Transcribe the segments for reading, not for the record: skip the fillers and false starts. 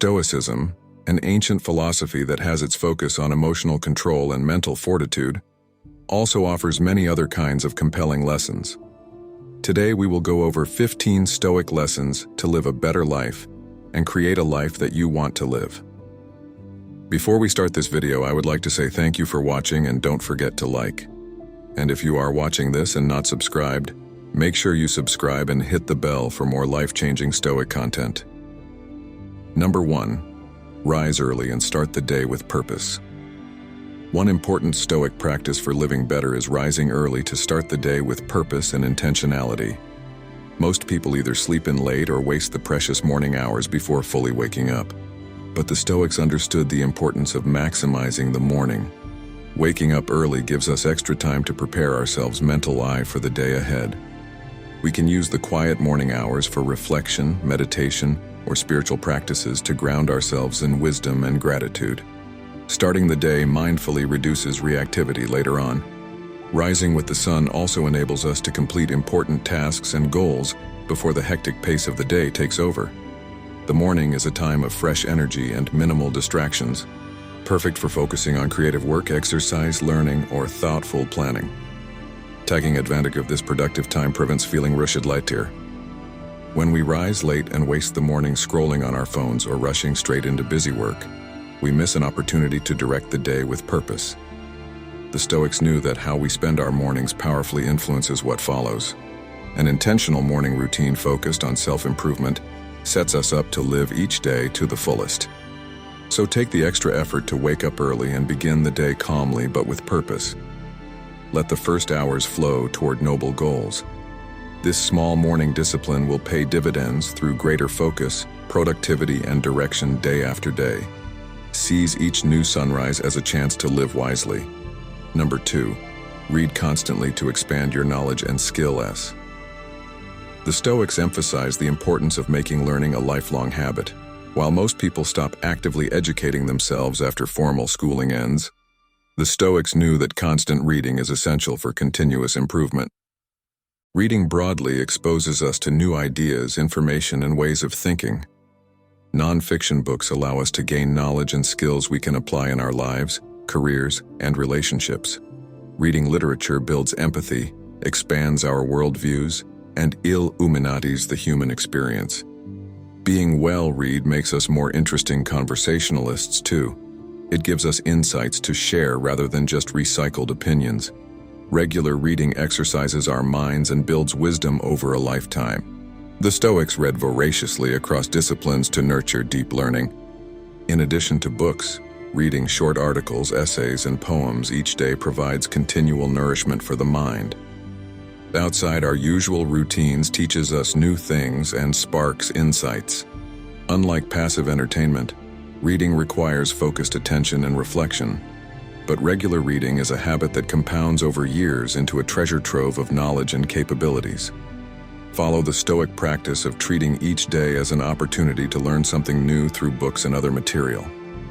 Stoicism, an ancient philosophy that has its focus on emotional control and mental fortitude, also offers many other kinds of compelling lessons. Today we will go over 15 Stoic lessons to live a better life and create a life that you want to live. Before we start this video, I would like to say thank you for watching and don't forget to like. And if you are watching this and not subscribed, make sure you subscribe and hit the bell for more life-changing Stoic content. Number 1. Rise early and start the day with purpose. One important Stoic practice for living better is rising early to start the day with purpose and intentionality. Most people either sleep in late or waste the precious morning hours before fully waking up. But the Stoics understood the importance of maximizing the morning. Waking up early gives us extra time to prepare ourselves mentally for the day ahead. We can use the quiet morning hours for reflection, meditation, or spiritual practices to ground ourselves in wisdom and gratitude. Starting the day mindfully reduces reactivity later on. Rising with the sun also enables us to complete important tasks and goals before the hectic pace of the day takes over. The morning is a time of fresh energy and minimal distractions, perfect for focusing on creative work, exercise, learning, or thoughtful planning. Taking advantage of this productive time prevents feeling rushed later. When we rise late and waste the morning scrolling on our phones or rushing straight into busy work, we miss an opportunity to direct the day with purpose. The Stoics knew that how we spend our mornings powerfully influences what follows. An intentional morning routine focused on self-improvement sets us up to live each day to the fullest. So take the extra effort to wake up early and begin the day calmly but with purpose. Let the first hours flow toward noble goals. This small morning discipline will pay dividends through greater focus, productivity, and direction day after day. Seize each new sunrise as a chance to live wisely. Number 2. Read constantly to expand your knowledge and skills. The Stoics emphasize the importance of making learning a lifelong habit. While most people stop actively educating themselves after formal schooling ends, the Stoics knew that constant reading is essential for continuous improvement. Reading broadly exposes us to new ideas, information, and ways of thinking. Non-fiction books allow us to gain knowledge and skills we can apply in our lives, careers, and relationships. Reading literature builds empathy, expands our worldviews, and illuminates the human experience. Being well-read makes us more interesting conversationalists too. It gives us insights to share rather than just recycled opinions. Regular reading exercises our minds and builds wisdom over a lifetime. The Stoics read voraciously across disciplines to nurture deep learning. In addition to books, reading short articles, essays, and poems each day provides continual nourishment for the mind. Outside our usual routines teaches us new things and sparks insights. Unlike passive entertainment, reading requires focused attention and reflection. But regular reading is a habit that compounds over years into a treasure trove of knowledge and capabilities. Follow the Stoic practice of treating each day as an opportunity to learn something new through books and other material.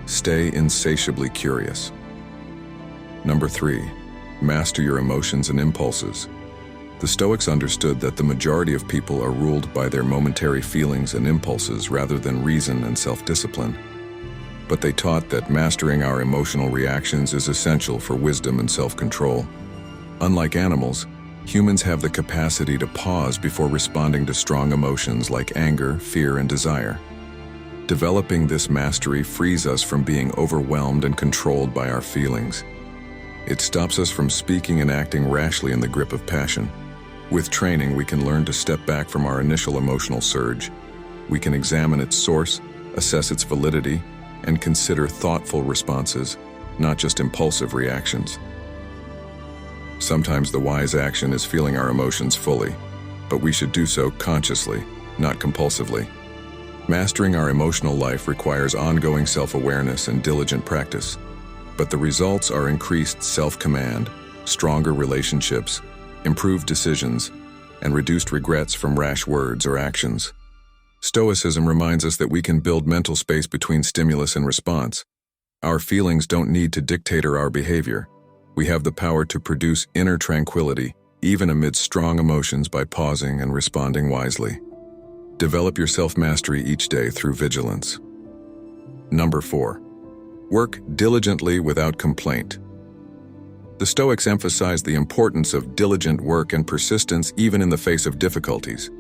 Stay insatiably curious. Number 3. Master your emotions and impulses. The Stoics understood that the majority of people are ruled by their momentary feelings and impulses rather than reason and self-discipline. But they taught that mastering our emotional reactions is essential for wisdom and self-control. Unlike animals, humans have the capacity to pause before responding to strong emotions like anger, fear, and desire. Developing this mastery frees us from being overwhelmed and controlled by our feelings. It stops us from speaking and acting rashly in the grip of passion. With training, we can learn to step back from our initial emotional surge. We can examine its source, assess its validity, and consider thoughtful responses, not just impulsive reactions. Sometimes the wise action is feeling our emotions fully, but we should do so consciously, not compulsively. Mastering our emotional life requires ongoing self-awareness and diligent practice, but the results are increased self-command, stronger relationships, improved decisions, and reduced regrets from rash words or actions. Stoicism reminds us that we can build mental space between stimulus and response. Our feelings don't need to dictate our behavior. We have the power to produce inner tranquility, even amid strong emotions, by pausing and responding wisely. Develop your self-mastery each day through vigilance. Number 4. Work diligently without complaint. The Stoics emphasized the importance of diligent work and persistence even in the face of difficulties.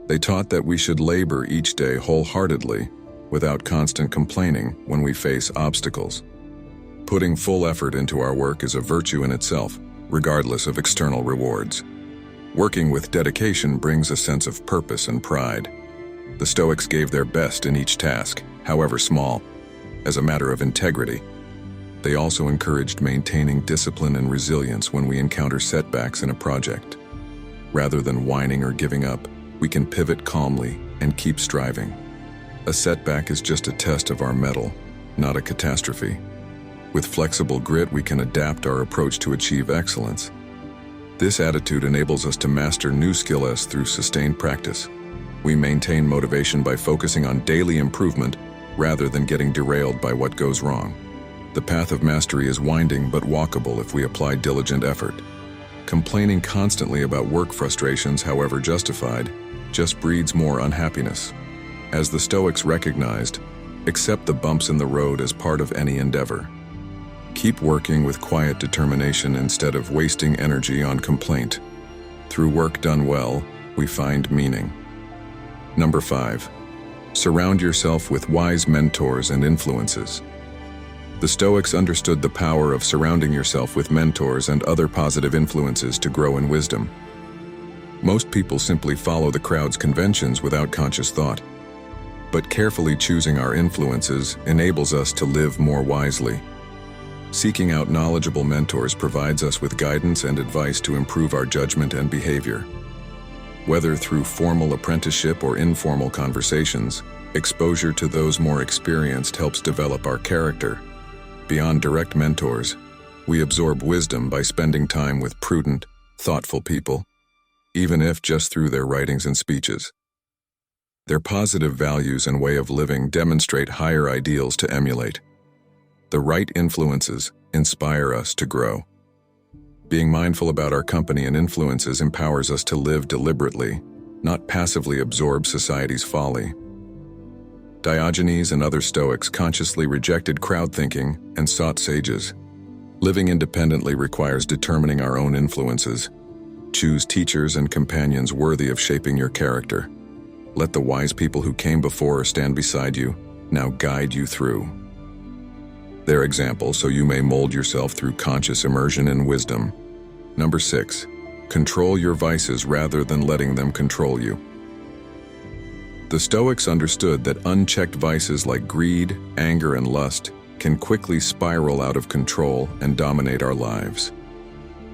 They taught that we should labor each day wholeheartedly, without constant complaining when we face obstacles. Putting full effort into our work is a virtue in itself, regardless of external rewards. Working with dedication brings a sense of purpose and pride. The Stoics gave their best in each task, however small, as a matter of integrity. They also encouraged maintaining discipline and resilience when we encounter setbacks in a project. Rather than whining or giving up, we can pivot calmly and keep striving. A setback is just a test of our mettle, not a catastrophe. With flexible grit, we can adapt our approach to achieve excellence. This attitude enables us to master new skills through sustained practice. We maintain motivation by focusing on daily improvement rather than getting derailed by what goes wrong. The path of mastery is winding but walkable if we apply diligent effort. Complaining constantly about work frustrations, however justified, just breeds more unhappiness. As the Stoics recognized, accept the bumps in the road as part of any endeavor. Keep working with quiet determination instead of wasting energy on complaint. Through work done well, we find meaning. Number 5. Surround yourself with wise mentors and influences. The Stoics understood the power of surrounding yourself with mentors and other positive influences to grow in wisdom. Most people simply follow the crowd's conventions without conscious thought. But carefully choosing our influences enables us to live more wisely. Seeking out knowledgeable mentors provides us with guidance and advice to improve our judgment and behavior. Whether through formal apprenticeship or informal conversations, exposure to those more experienced helps develop our character. Beyond direct mentors, we absorb wisdom by spending time with prudent, thoughtful people, even if just through their writings and speeches. Their positive values and way of living demonstrate higher ideals to emulate. The right influences inspire us to grow. Being mindful about our company and influences empowers us to live deliberately, not passively absorb society's folly. Diogenes and other Stoics consciously rejected crowd thinking and sought sages. Living independently requires determining our own influences. Choose teachers and companions worthy of shaping your character. Let the wise people who came before or stand beside you now guide you through their example so you may mold yourself through conscious immersion in wisdom. Number 6. Control your vices rather than letting them control you. The Stoics understood that unchecked vices like greed, anger, and lust can quickly spiral out of control and dominate our lives.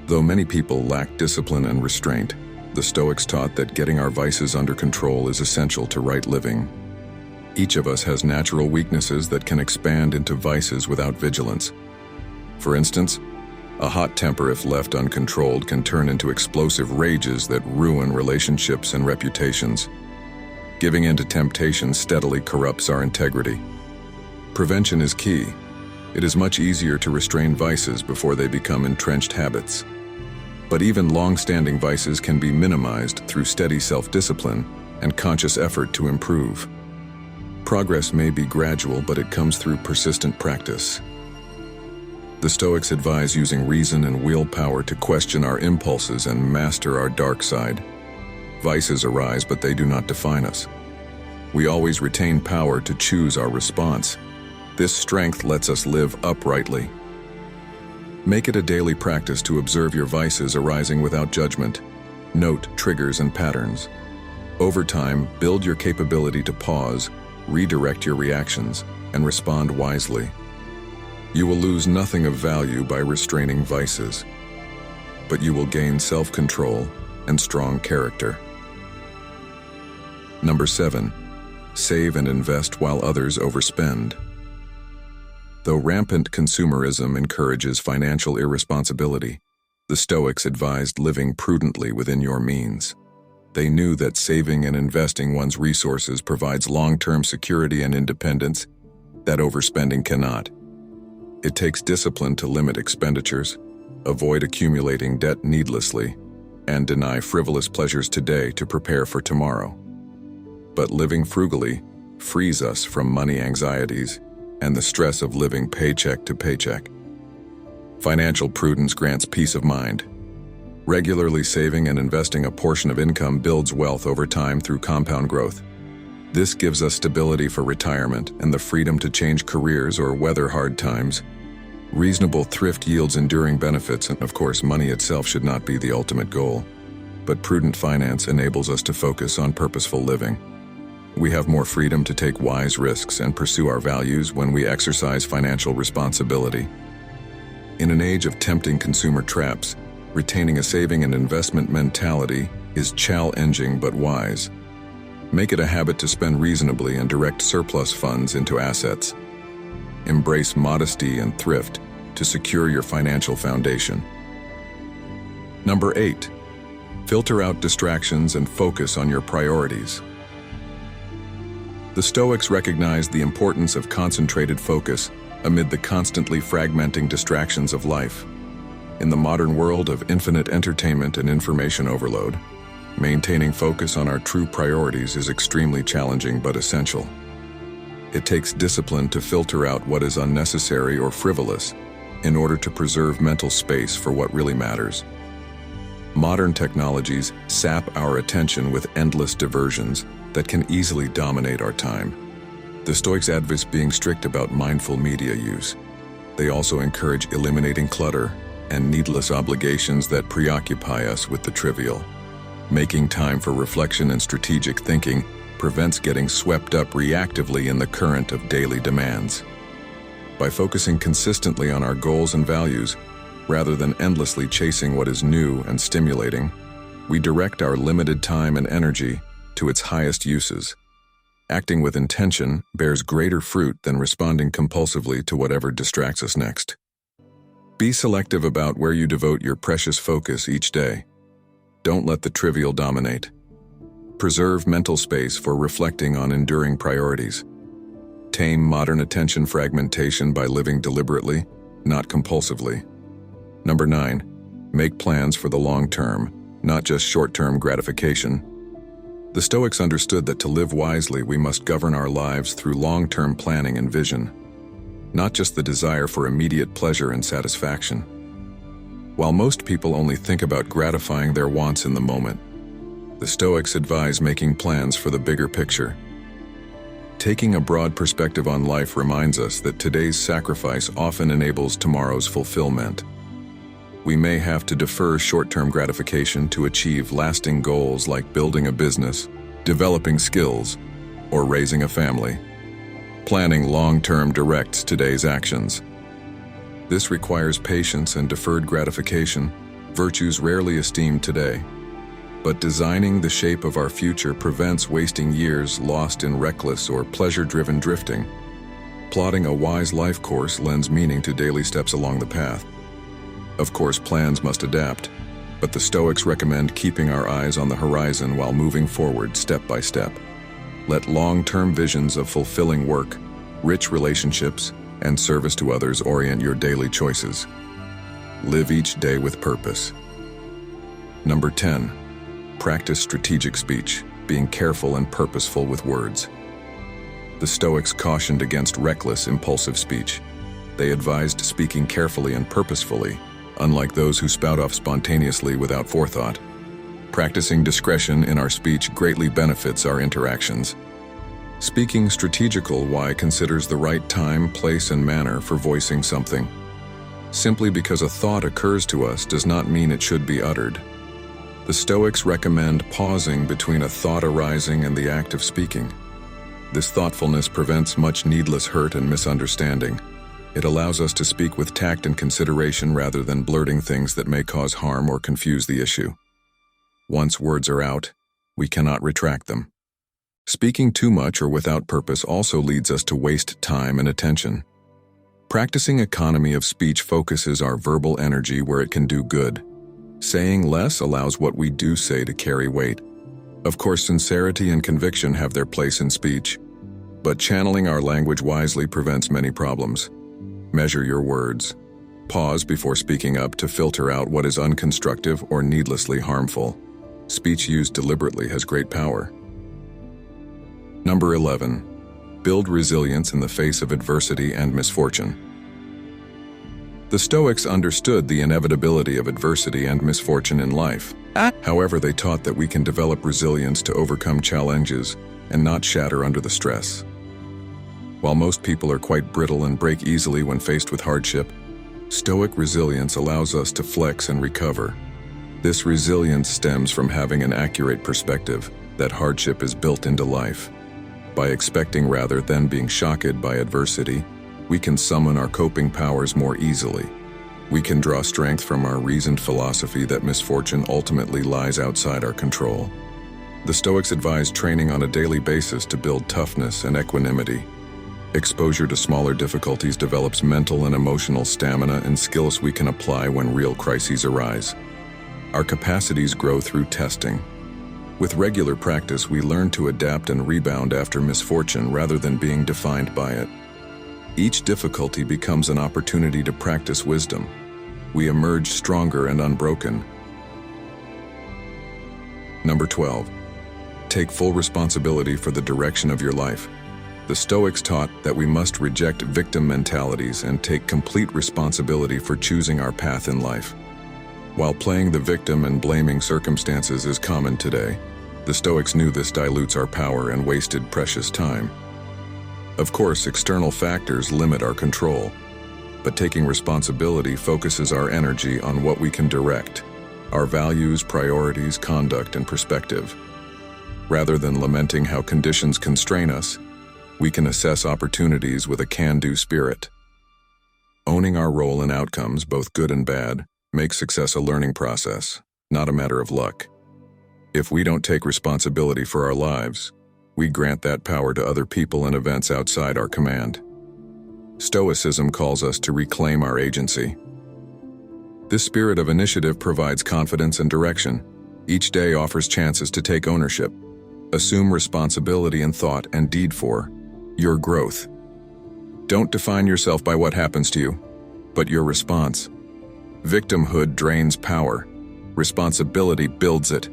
Though many people lack discipline and restraint, the Stoics taught that getting our vices under control is essential to right living. Each of us has natural weaknesses that can expand into vices without vigilance. For instance, a hot temper, if left uncontrolled, can turn into explosive rages that ruin relationships and reputations. Giving in to temptation steadily corrupts our integrity. Prevention is key. It is much easier to restrain vices before they become entrenched habits. But even long-standing vices can be minimized through steady self-discipline and conscious effort to improve. Progress may be gradual, but it comes through persistent practice. The Stoics advise using reason and willpower to question our impulses and master our dark side. Vices arise, but they do not define us. We always retain power to choose our response. This strength lets us live uprightly. Make it a daily practice to observe your vices arising without judgment. Note triggers and patterns. Over time, build your capability to pause, redirect your reactions, and respond wisely. You will lose nothing of value by restraining vices, but you will gain self-control and strong character. Number 7. Save and invest while others overspend. Though rampant consumerism encourages financial irresponsibility, the Stoics advised living prudently within your means. They knew that saving and investing one's resources provides long-term security and independence that overspending cannot. It takes discipline to limit expenditures, avoid accumulating debt needlessly, and deny frivolous pleasures today to prepare for tomorrow. But living frugally frees us from money anxieties and the stress of living paycheck to paycheck. Financial prudence grants peace of mind. Regularly saving and investing a portion of income builds wealth over time through compound growth. This gives us stability for retirement and the freedom to change careers or weather hard times. Reasonable thrift yields enduring benefits, and of course, money itself should not be the ultimate goal. But prudent finance enables us to focus on purposeful living. We have more freedom to take wise risks and pursue our values when we exercise financial responsibility. In an age of tempting consumer traps, retaining a saving and investment mentality is challenging but wise. Make it a habit to spend reasonably and direct surplus funds into assets. Embrace modesty and thrift to secure your financial foundation. Number 8. Filter out distractions and focus on your priorities. The Stoics recognized the importance of concentrated focus amid the constantly fragmenting distractions of life. In the modern world of infinite entertainment and information overload, maintaining focus on our true priorities is extremely challenging but essential. It takes discipline to filter out what is unnecessary or frivolous in order to preserve mental space for what really matters. Modern technologies sap our attention with endless diversions that can easily dominate our time. The Stoics advocate being strict about mindful media use. They also encourage eliminating clutter and needless obligations that preoccupy us with the trivial. Making time for reflection and strategic thinking prevents getting swept up reactively in the current of daily demands. By focusing consistently on our goals and values, rather than endlessly chasing what is new and stimulating, we direct our limited time and energy to its highest uses. Acting with intention bears greater fruit than responding compulsively to whatever distracts us next. Be selective about where you devote your precious focus each day. Don't let the trivial dominate. Preserve mental space for reflecting on enduring priorities. Tame modern attention fragmentation by living deliberately, not compulsively. Number 9. Make plans for the long term, not just short-term gratification. The Stoics understood that to live wisely, we must govern our lives through long-term planning and vision, not just the desire for immediate pleasure and satisfaction. While most people only think about gratifying their wants in the moment, the Stoics advise making plans for the bigger picture. Taking a broad perspective on life reminds us that today's sacrifice often enables tomorrow's fulfillment. We may have to defer short-term gratification to achieve lasting goals like building a business, developing skills, or raising a family. Planning long-term directs today's actions. This requires patience and deferred gratification, virtues rarely esteemed today. But designing the shape of our future prevents wasting years lost in reckless or pleasure-driven drifting. Plotting a wise life course lends meaning to daily steps along the path. Of course, plans must adapt, but the Stoics recommend keeping our eyes on the horizon while moving forward step by step. Let long-term visions of fulfilling work, rich relationships, and service to others orient your daily choices. Live each day with purpose. Number 10. Practice strategic speech, being careful and purposeful with words. The Stoics cautioned against reckless, impulsive speech. They advised speaking carefully and purposefully, unlike those who spout off spontaneously without forethought. Practicing discretion in our speech greatly benefits our interactions. Speaking strategical why considers the right time, place, and manner for voicing something. Simply because a thought occurs to us does not mean it should be uttered. The Stoics recommend pausing between a thought arising and the act of speaking. This thoughtfulness prevents much needless hurt and misunderstanding. It allows us to speak with tact and consideration rather than blurting things that may cause harm or confuse the issue. Once words are out, we cannot retract them. Speaking too much or without purpose also leads us to waste time and attention. Practicing economy of speech focuses our verbal energy where it can do good. Saying less allows what we do say to carry weight. Of course, sincerity and conviction have their place in speech, but channeling our language wisely prevents many problems. Measure your words. Pause before speaking up to filter out what is unconstructive or needlessly harmful. Speech used deliberately has great power. Number 11. build resilience in the face of adversity and misfortune. The Stoics understood the inevitability of adversity and misfortune in life. However, they taught that we can develop resilience to overcome challenges and not shatter under the stress. While most people are quite brittle and break easily when faced with hardship, Stoic resilience allows us to flex and recover. This resilience stems from having an accurate perspective that hardship is built into life. By expecting rather than being shocked by adversity, we can summon our coping powers more easily. We can draw strength from our reasoned philosophy that misfortune ultimately lies outside our control. The Stoics advise training on a daily basis to build toughness and equanimity. Exposure to smaller difficulties develops mental and emotional stamina and skills we can apply when real crises arise. Our capacities grow through testing. With regular practice, we learn to adapt and rebound after misfortune rather than being defined by it. Each difficulty becomes an opportunity to practice wisdom. We emerge stronger and unbroken. Number 12. Take full responsibility for the direction of your life. The Stoics taught that we must reject victim mentalities and take complete responsibility for choosing our path in life. While playing the victim and blaming circumstances is common today, the Stoics knew this dilutes our power and wasted precious time. Of course, external factors limit our control, but taking responsibility focuses our energy on what we can direct: our values, priorities, conduct, and perspective. Rather than lamenting how conditions constrain us, we can assess opportunities with a can-do spirit. Owning our role in outcomes, both good and bad, makes success a learning process, not a matter of luck. If we don't take responsibility for our lives, we grant that power to other people and events outside our command. Stoicism calls us to reclaim our agency. This spirit of initiative provides confidence and direction. Each day offers chances to take ownership. Assume responsibility in thought and deed for your growth. Don't define yourself by what happens to you, but your response. Victimhood drains power. Responsibility builds it.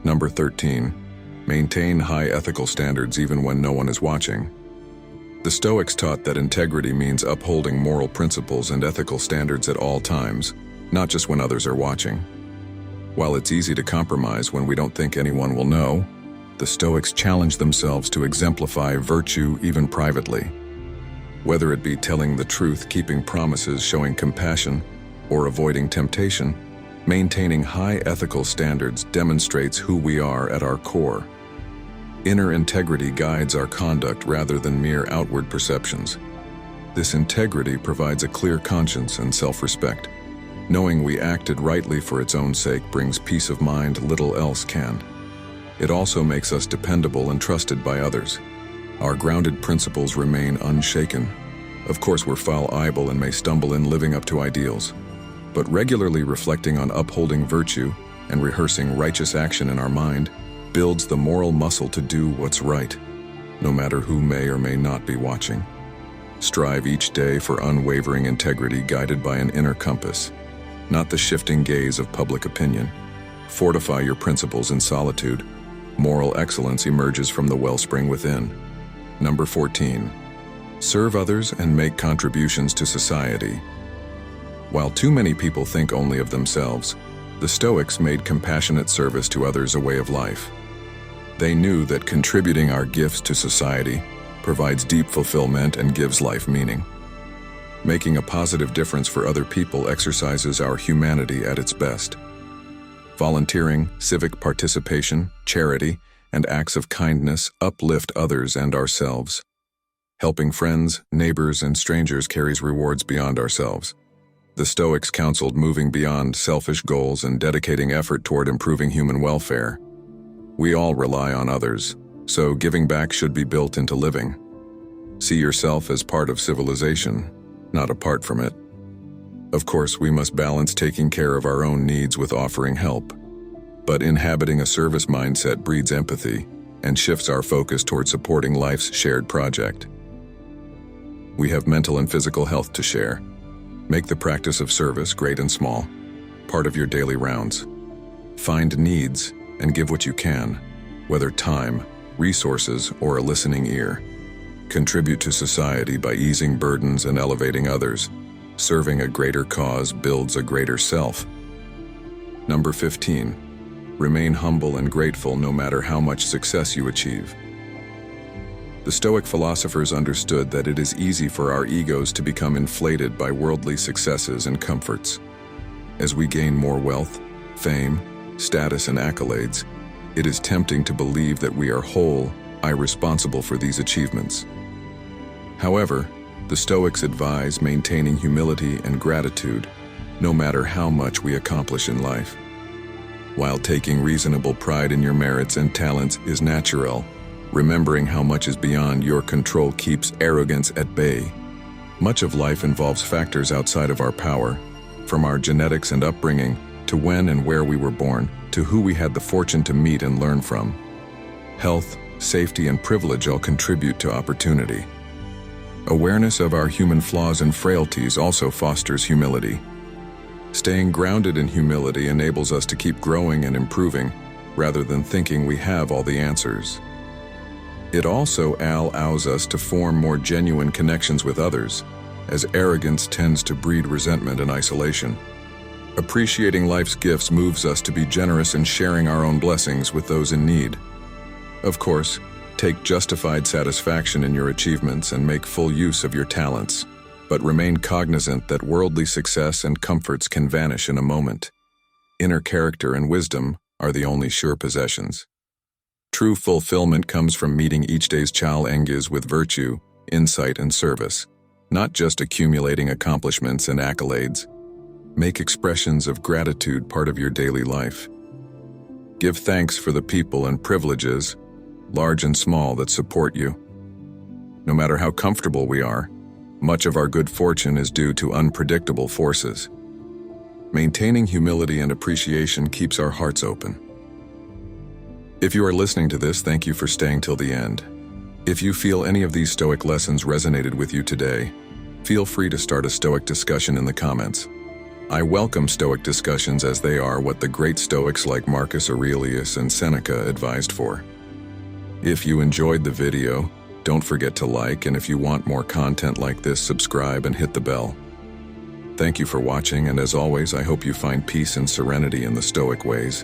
Number 13. Maintain high ethical standards even when no one is watching. The Stoics taught that integrity means upholding moral principles and ethical standards at all times, not just when others are watching. While it's easy to compromise when we don't think anyone will know, the Stoics challenge themselves to exemplify virtue even privately. Whether it be telling the truth, keeping promises, showing compassion, or avoiding temptation, maintaining high ethical standards demonstrates who we are at our core. Inner integrity guides our conduct rather than mere outward perceptions. This integrity provides a clear conscience and self-respect. Knowing we acted rightly for its own sake brings peace of mind little else can. It also makes us dependable and trusted by others. Our grounded principles remain unshaken. Of course, we're fallible and may stumble in living up to ideals, but regularly reflecting on upholding virtue and rehearsing righteous action in our mind builds the moral muscle to do what's right, no matter who may or may not be watching. Strive each day for unwavering integrity guided by an inner compass, not the shifting gaze of public opinion. Fortify your principles in solitude. Moral excellence emerges from the wellspring within. Number 14. Serve others and make contributions to society. While too many people think only of themselves, the Stoics made compassionate service to others a way of life. They knew that contributing our gifts to society provides deep fulfillment and gives life meaning. Making a positive difference for other people exercises our humanity at its best. Volunteering, civic participation, charity, and acts of kindness uplift others and ourselves. Helping friends, neighbors, and strangers carries rewards beyond ourselves. The Stoics counseled moving beyond selfish goals and dedicating effort toward improving human welfare. We all rely on others, so giving back should be built into living. See yourself as part of civilization, not apart from it. Of course, we must balance taking care of our own needs with offering help. But inhabiting a service mindset breeds empathy and shifts our focus toward supporting life's shared project. We have mental and physical health to share. Make the practice of service, great and small, part of your daily rounds. Find needs and give what you can, whether time, resources, or a listening ear. Contribute to society by easing burdens and elevating others. Serving a greater cause builds a greater self. Number 15. Remain humble and grateful no matter how much success you achieve. The Stoic philosophers understood that it is easy for our egos to become inflated by worldly successes and comforts. As we gain more wealth, fame, status, and accolades, it is tempting to believe that we are whole, irresponsible for these achievements. However, the Stoics advise maintaining humility and gratitude, no matter how much we accomplish in life. While taking reasonable pride in your merits and talents is natural, remembering how much is beyond your control keeps arrogance at bay. Much of life involves factors outside of our power, from our genetics and upbringing, to when and where we were born, to who we had the fortune to meet and learn from. Health, safety, and privilege all contribute to opportunity. Awareness of our human flaws and frailties also fosters humility. Staying grounded in humility enables us to keep growing and improving, rather than thinking we have all the answers. It also allows us to form more genuine connections with others, as arrogance tends to breed resentment and isolation. Appreciating life's gifts moves us to be generous in sharing our own blessings with those in need. Of course, take justified satisfaction in your achievements and make full use of your talents, but remain cognizant that worldly success and comforts can vanish in a moment. Inner character and wisdom are the only sure possessions. True fulfillment comes from meeting each day's challenges with virtue, insight, and service, not just accumulating accomplishments and accolades. Make expressions of gratitude part of your daily life. Give thanks for the people and privileges, large and small, that support you. No matter how comfortable we are, much of our good fortune is due to unpredictable forces. Maintaining humility and appreciation keeps our hearts open. If you are listening to this, thank you for staying till the end. If you feel any of these Stoic lessons resonated with you today, feel free to start a Stoic discussion in the comments. I welcome Stoic discussions as they are what the great Stoics like Marcus Aurelius and Seneca advised for. If you enjoyed the video, don't forget to like, and if you want more content like this, subscribe and hit the bell. Thank you for watching, and as always, I hope you find peace and serenity in the Stoic ways.